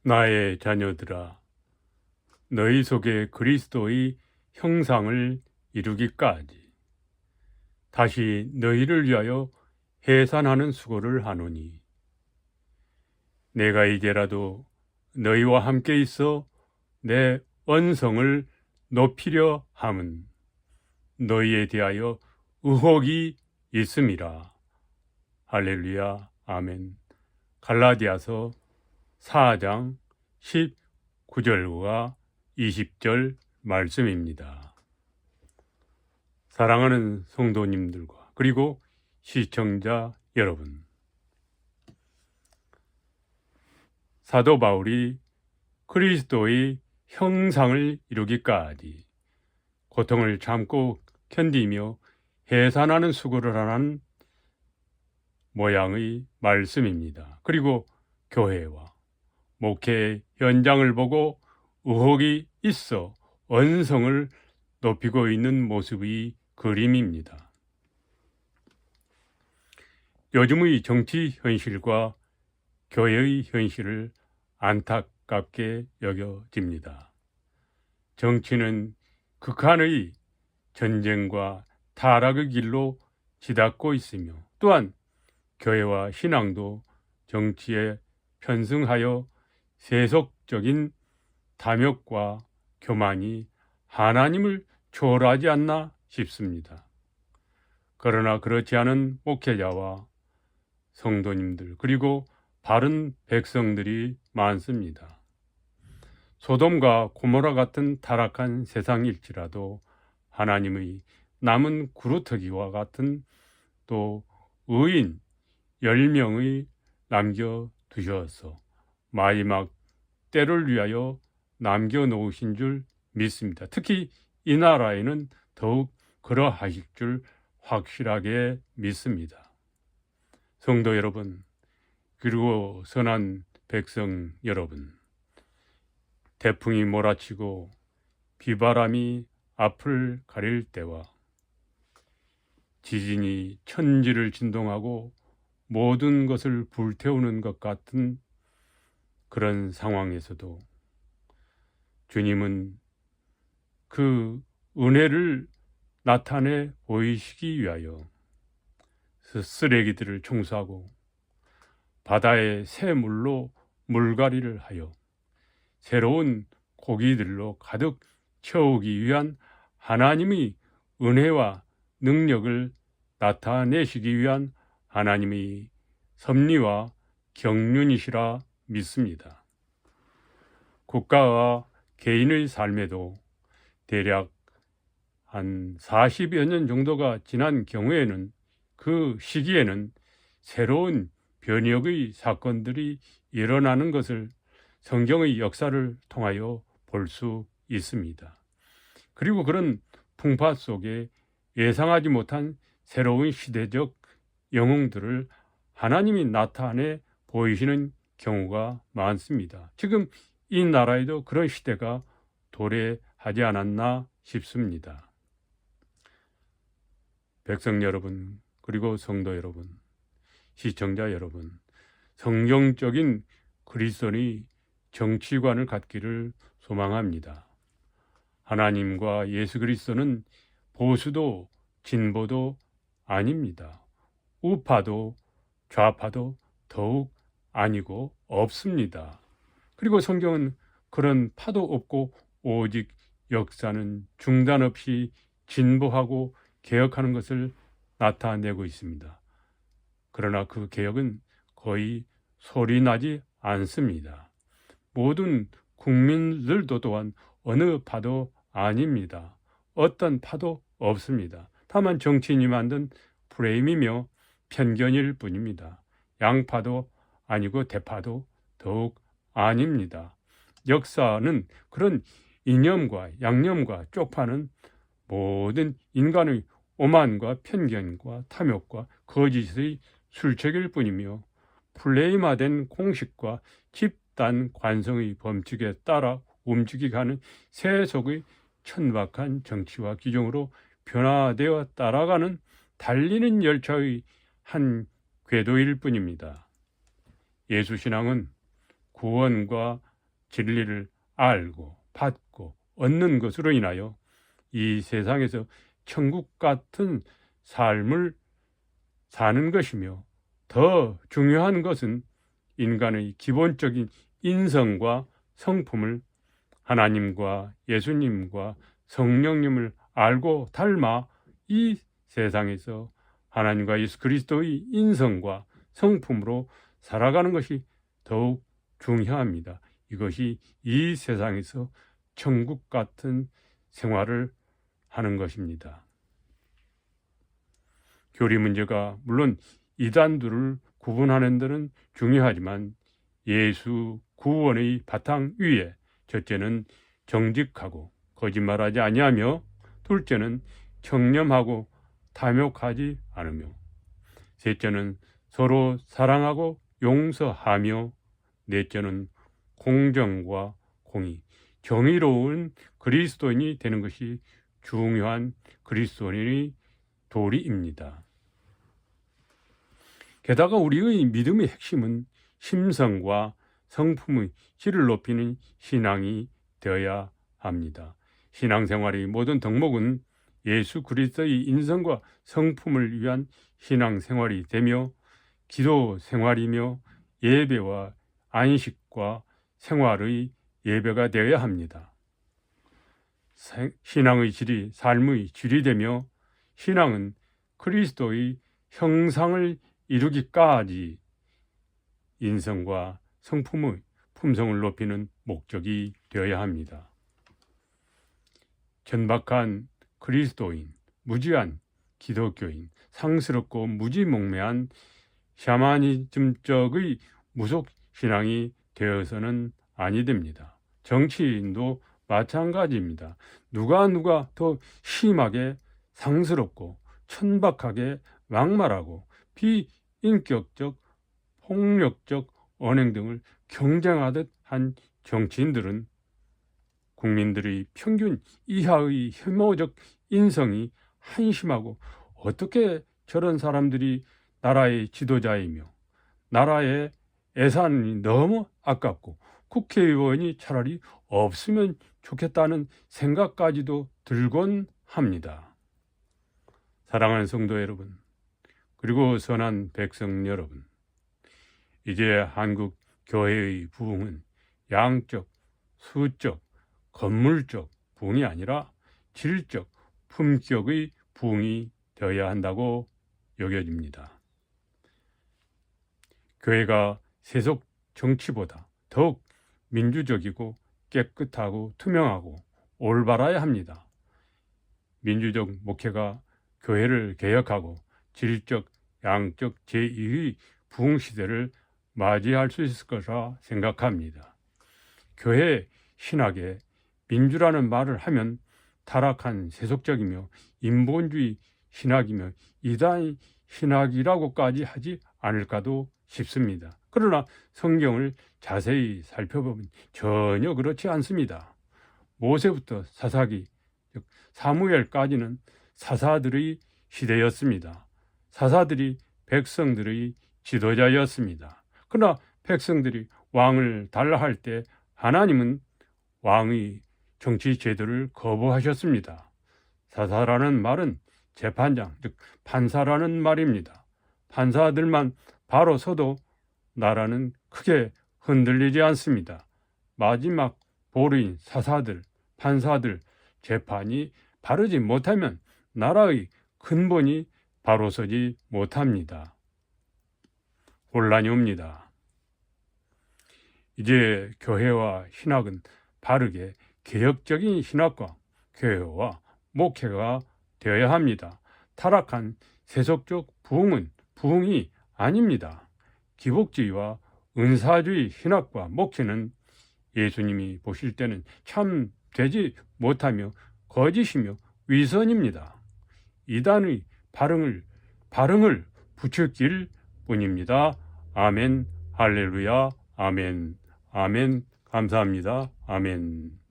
나의 자녀들아, 너희 속에 그리스도의 형상을 이루기까지 다시 너희를 위하여 해산하는 수고를 하노니, 내가 이제라도 너희와 함께 있어 내 언성을 높이려 함은 너희에 대하여 의혹이 있음이라. 할렐루야, 아멘. 갈라디아서 4장 19절과 20절 말씀입니다. 사랑하는 성도님들과 그리고 시청자 여러분, 사도 바울이 그리스도의 형상을 이루기까지 고통을 참고 견디며 해산하는 수고를 하는 모양의 말씀입니다. 그리고 교회와 목회 현장을 보고 의혹이 있어 언성을 높이고 있는 모습의 그림입니다. 요즘의 정치 현실과 교회의 현실을 안타깝게 여겨집니다. 정치는 극한의 전쟁과 타락의 길로 치닫고 있으며, 또한 교회와 신앙도 정치에 편승하여 세속적인 탐욕과 교만이 하나님을 초월하지 않나 싶습니다. 그러나 그렇지 않은 목회자와 성도님들 그리고 바른 백성들이 많습니다. 소돔과 고모라 같은 타락한 세상일지라도 하나님의 남은 구루터기와 같은 또 의인 10명의 남겨두셔서 마지막 때를 위하여 남겨놓으신 줄 믿습니다. 특히 이 나라에는 더욱 그러하실 줄 확실하게 믿습니다. 성도 여러분, 그리고 선한 백성 여러분, 태풍이 몰아치고 비바람이 앞을 가릴 때와 지진이 천지를 진동하고 모든 것을 불태우는 것 같은 그런 상황에서도 주님은 그 은혜를 나타내 보이시기 위하여 쓰레기들을 청소하고 바다의 새물로 물갈이를 하여 새로운 고기들로 가득 채우기 위한 하나님의 은혜와 능력을 나타내시기 위한 하나님의 섭리와 경륜이시라 믿습니다. 국가와 개인의 삶에도 대략 한 40여 년 정도가 지난 경우에는 그 시기에는 새로운 변혁의 사건들이 일어나는 것을 성경의 역사를 통하여 볼 수 있습니다. 그리고 그런 풍파 속에 예상하지 못한 새로운 시대적 영웅들을 하나님이 나타내 보이시는 경우가 많습니다. 지금 이 나라에도 그런 시대가 도래하지 않았나 싶습니다. 백성 여러분, 그리고 성도 여러분, 시청자 여러분, 성경적인 그리스도인의 정치관을 갖기를 소망합니다. 하나님과 예수 그리스도는 보수도 진보도 아닙니다. 우파도 좌파도 더욱 아니고 없습니다. 그리고 성경은 그런 파도 없고 오직 역사는 중단 없이 진보하고 개혁하는 것을 나타내고 있습니다. 그러나 그 개혁은 거의 소리나지 않습니다. 모든 국민들도 또한 어느 파도 아닙니다. 어떤 파도 없습니다. 다만 정치인이 만든 프레임이며 편견일 뿐입니다. 양파도 아니고 대파도 더욱 아닙니다. 역사는 그런 이념과 양념과 쪽파는 모든 인간의 오만과 편견과 탐욕과 거짓의 술책일 뿐이며 플레임화된 공식과 집단 관성의 법칙에 따라 움직이가는 세속의 천박한 정치와 규정으로 변화되어 따라가는 달리는 열차의 한 궤도일 뿐입니다. 예수신앙은 구원과 진리를 알고 받고 얻는 것으로 인하여 이 세상에서 천국 같은 삶을 사는 것이며, 더 중요한 것은 인간의 기본적인 인성과 성품을 하나님과 예수님과 성령님을 알고 닮아 이 세상에서 하나님과 예수 그리스도의 인성과 성품으로 살아가는 것이 더욱 중요합니다. 이것이 이 세상에서 천국 같은 생활을 하는 것입니다. 교리 문제가 물론 이단들을 구분하는 데는 중요하지만 예수 구원의 바탕 위에 첫째는 정직하고 거짓말하지 아니하며, 둘째는 청렴하고 탐욕하지 않으며, 셋째는 서로 사랑하고 용서하며, 넷째는 공정과 공의, 정의로운 그리스도인이 되는 것이 중요한 그리스도인의 도리입니다. 게다가 우리의 믿음의 핵심은 심성과 성품의 질을 높이는 신앙이 되어야 합니다. 신앙생활의 모든 덕목은 예수 그리스도의 인성과 성품을 위한 신앙생활이 되며, 기도 생활이며 예배와 안식과 생활의 예배가 되어야 합니다. 신앙의 질이 삶의 질이 되며, 신앙은 그리스도의 형상을 이루기까지 인성과 성품의 품성을 높이는 목적이 되어야 합니다. 천박한 그리스도인, 무지한 기독교인, 상스럽고 무지몽매한 샤머니즘적의 무속신앙이 되어서는 아니 됩니다. 정치인도 마찬가지입니다. 누가 더 심하게 상스럽고 천박하게 막말하고 비인격적, 폭력적 언행 등을 경쟁하듯 한 정치인들은 국민들의 평균 이하의 혐오적 인성이 한심하고, 어떻게 저런 사람들이 나라의 지도자이며 나라의 예산이 너무 아깝고 국회의원이 차라리 없으면 좋겠다는 생각까지도 들곤 합니다. 사랑하는 성도 여러분, 그리고 선한 백성 여러분, 이제 한국 교회의 부흥은 양적, 수적, 건물적 부흥이 아니라 질적, 품격의 부흥이 되어야 한다고 여겨집니다. 교회가 세속 정치보다 더욱 민주적이고 깨끗하고 투명하고 올바라야 합니다. 민주적 목회가 교회를 개혁하고 질적, 양적 제2의 부흥 시대를 맞이할 수 있을 것이라 생각합니다. 교회 신학에 민주라는 말을 하면 타락한 세속적이며 인본주의 신학이며 이단 신학이라고까지 하지 않을까도 싶습니다. 그러나 성경을 자세히 살펴보면 전혀 그렇지 않습니다. 모세부터 사사기, 즉 사무엘까지는 사사들의 시대였습니다. 사사들이 백성들의 지도자였습니다. 그러나 백성들이 왕을 달라 할 때 하나님은 왕의 정치 제도를 거부하셨습니다. 사사라는 말은 재판장, 즉 판사라는 말입니다. 판사들만 바로 서도 나라는 크게 흔들리지 않습니다. 마지막 보루인 사사들, 판사들 재판이 바르지 못하면 나라의 근본이 바로 서지 못합니다. 혼란이 옵니다. 이제 교회와 신학은 바르게 개혁적인 신학과 교회와 목회가 되어야 합니다. 타락한 세속적 부흥은 부흥이 아닙니다. 기복주의와 은사주의 신학과 목회는 예수님이 보실 때는 참 되지 못하며 거짓이며 위선입니다. 이단의 발흥을 부추길 뿐입니다. 아멘, 할렐루야, 아멘, 아멘, 감사합니다. 아멘.